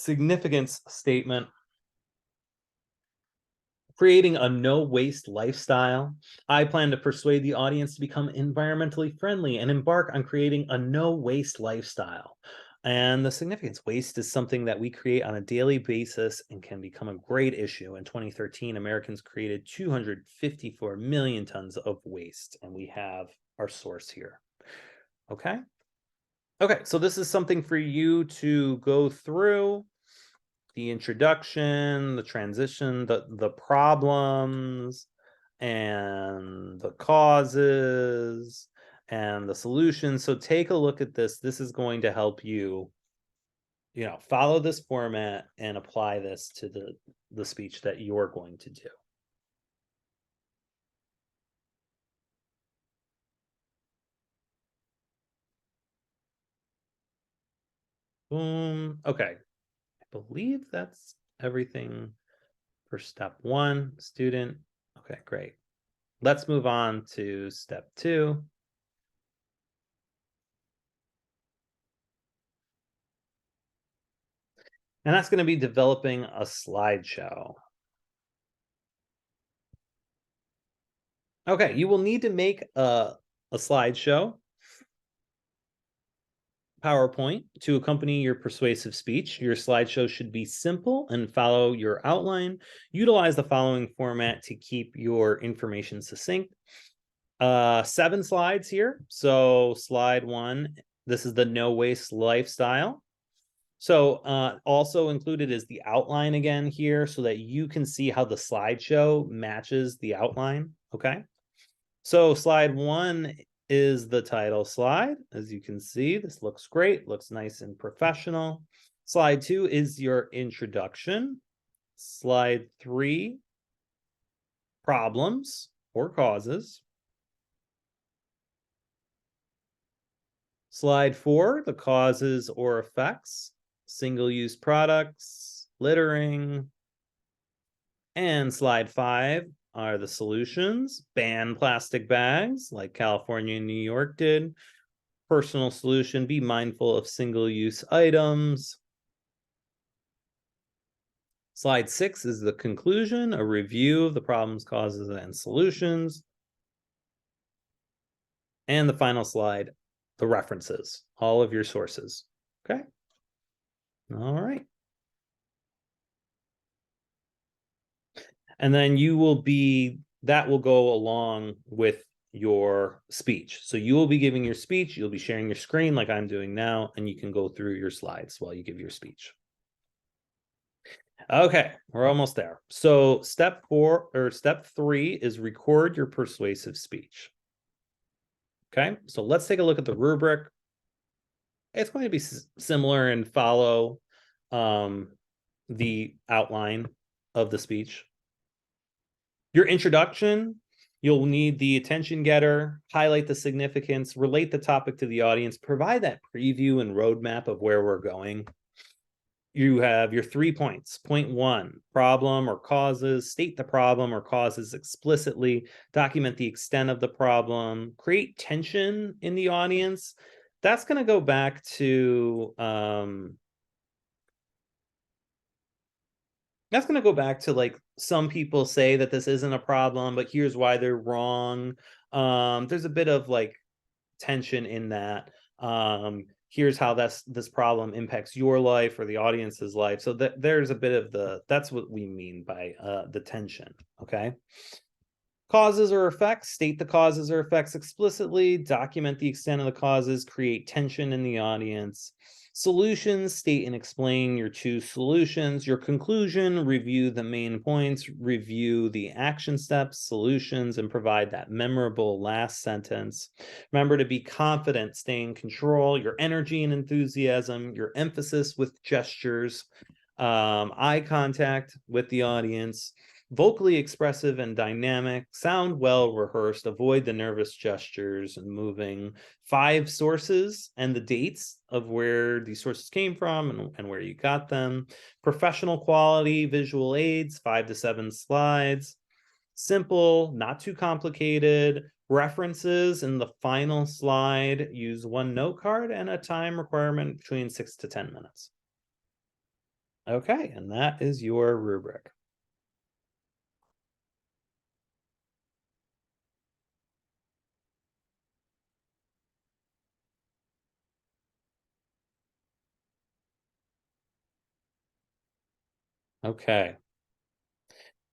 significance statement, creating a no waste lifestyle. I plan to persuade the audience to become environmentally friendly and embark on creating a no waste lifestyle. And the significance waste is something that we create on a daily basis and can become a great issue. In 2013, Americans created 254 million tons of waste, and we have our source here. Okay. Okay, so this is something for you to go through the introduction, the transition, the problems, and the causes and the solutions. So take a look at this. This is going to help you, follow this format and apply this to the speech that you're going to do. Boom. Okay. I believe that's everything for step one, student. Okay, great. Let's move on to step two. And that's going to be developing a slideshow. Okay, you will need to make a slideshow, PowerPoint, to accompany your persuasive speech. Your slideshow should be simple and follow your outline. Utilize the following format to keep your information succinct. 7 slides here. So slide 1, this is the no waste lifestyle. So also included is the outline again here so that you can see how the slideshow matches the outline. Okay. So slide 1 is the title slide. As you can see, this looks great, looks nice and professional. Slide 2 is your introduction. Slide 3, problems or causes. Slide 4, the causes or effects, single-use products, littering. And slide 5 are the solutions. Ban plastic bags like California and New York did. Personal solution, be mindful of single-use items. Slide 6 is the conclusion, a review of the problems, causes, and solutions. And the final slide, the references, all of your sources. Okay. All right. And then that will go along with your speech. So you will be giving your speech, you'll be sharing your screen like I'm doing now, and you can go through your slides while you give your speech. Okay, we're almost there. So step 3 is record your persuasive speech. Okay, so let's take a look at the rubric. It's going to be similar and follow the outline of the speech. Your introduction, you'll need the attention getter, highlight the significance, relate the topic to the audience, provide that preview and roadmap of where we're going. You have your 3 points. Point 1, problem or causes, state the problem or causes explicitly, document the extent of the problem, create tension in the audience. That's going to go back to like some people say that this isn't a problem, but here's why they're wrong. There's a bit of like tension in that. Here's how this problem impacts your life or the audience's life. So there's a bit of that's what we mean by the tension. Okay. Causes or effects, state the causes or effects explicitly, document the extent of the causes, create tension in the audience. Solutions, state and explain your 2 solutions. Your conclusion, review the main points, review the action steps, solutions, and provide that memorable last sentence. Remember to be confident, stay in control, your energy and enthusiasm, your emphasis with gestures, eye contact with the audience, vocally expressive and dynamic, sound well rehearsed, avoid the nervous gestures and moving. 5 sources and the dates of where these sources came from and where you got them. Professional quality visual aids, 5 to 7 slides. Simple, not too complicated. References in the final slide, use 1 note card and a time requirement between 6 to 10 minutes. Okay, and that is your rubric. Okay.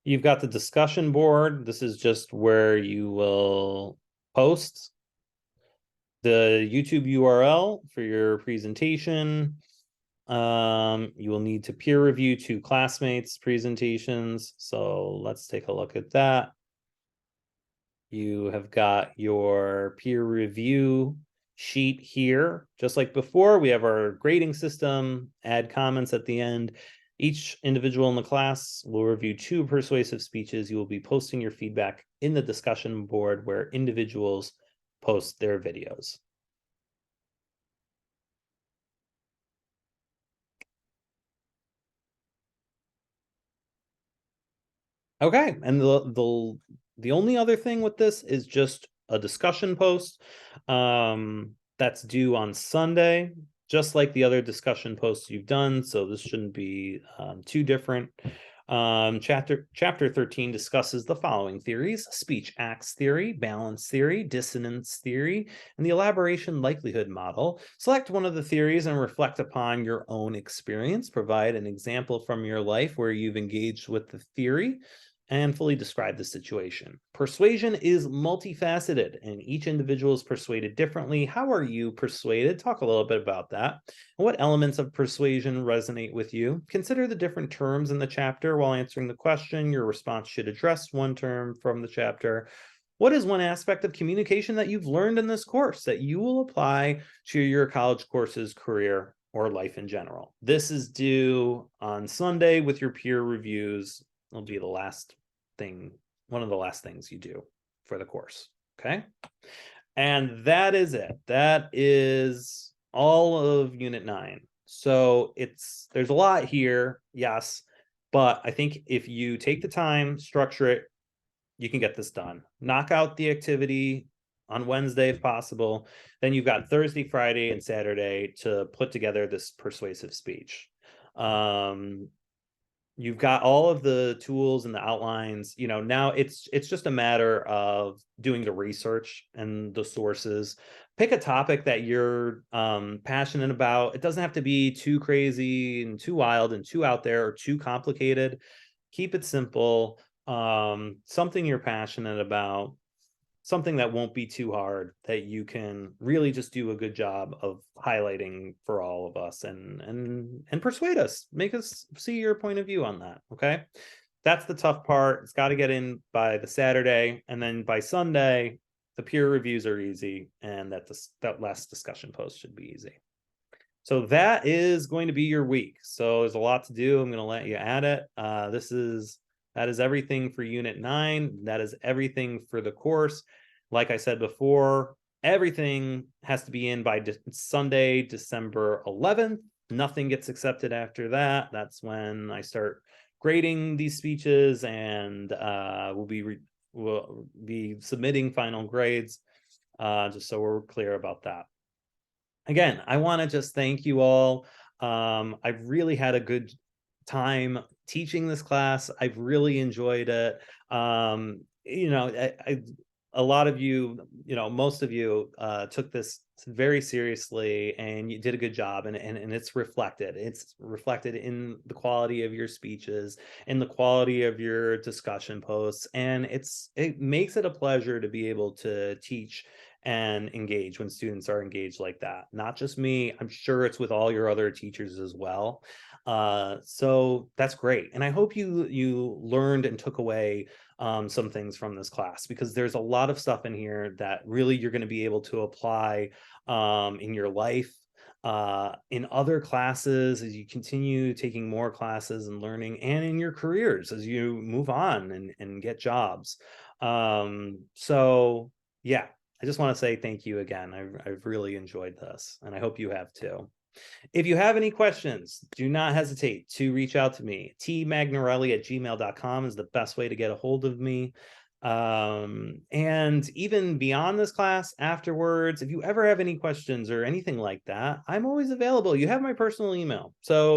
You've got the discussion board. This is just where you will post the YouTube URL for your presentation. You will need to peer review 2 classmates' presentations. So let's take a look at that. You have got your peer review sheet here. Just like before, we have our grading system, add comments at the end. Each individual in the class will review 2 persuasive speeches. You will be posting your feedback in the discussion board where individuals post their videos. Okay, and the only other thing with this is just a discussion post that's due on Sunday, just like the other discussion posts you've done. So this shouldn't be too different. Chapter 13 discusses the following theories: speech acts theory, balance theory, dissonance theory, and the elaboration likelihood model. Select one of the theories and reflect upon your own experience. Provide an example from your life where you've engaged with the theory and fully describe the situation. Persuasion is multifaceted and each individual is persuaded differently. How are you persuaded? Talk a little bit about that. What elements of persuasion resonate with you? Consider the different terms in the chapter while answering the question. Your response should address one term from the chapter. What is one aspect of communication that you've learned in this course that you will apply to your college courses, career, or life in general? This is due on Sunday with your peer reviews. It'll be the last thing, one of the last things you do for the course. Okay. And that is it. That is all of Unit 9. So there's a lot here, yes, but I think if you take the time, structure it, you can get this done. Knock out the activity on Wednesday if possible. Then you've got Thursday, Friday, and Saturday to put together this persuasive speech. You've got all of the tools and the outlines. Now it's just a matter of doing the research and the sources. Pick a topic that you're passionate about. It doesn't have to be too crazy and too wild and too out there or too complicated. Keep it simple. Something you're passionate about, something that won't be too hard, that you can really just do a good job of highlighting for all of us and persuade us, make us see your point of view on that. Okay, that's the tough part. It's got to get in by the Saturday, and then by Sunday the peer reviews are easy, and that last discussion post should be easy. So that is going to be your week. So there's a lot to do. I'm going to let you at it. That is everything for Unit 9. That is everything for the course. Like I said before, everything has to be in by Sunday, December 11th. Nothing gets accepted after that. That's when I start grading these speeches, and we'll be submitting final grades, just so we're clear about that. Again, I want to just thank you all. I've really had a good time teaching this class. I've really enjoyed it. A lot of you, most of you took this very seriously, and you did a good job, and it's reflected. It's reflected in the quality of your speeches, in the quality of your discussion posts, and it makes it a pleasure to be able to teach and engage when students are engaged like that. Not just me, I'm sure it's with all your other teachers as well. So that's great. And I hope you learned and took away some things from this class, because there's a lot of stuff in here that really you're going to be able to apply in your life, in other classes as you continue taking more classes and learning, and in your careers as you move on and get jobs. So yeah, I just want to say thank you again. I've really enjoyed this, and I hope you have too. If you have any questions, do not hesitate to reach out to me. tmagnarelli@gmail.com is the best way to get a hold of me. And even beyond this class, afterwards, if you ever have any questions or anything like that, I'm always available. You have my personal email. So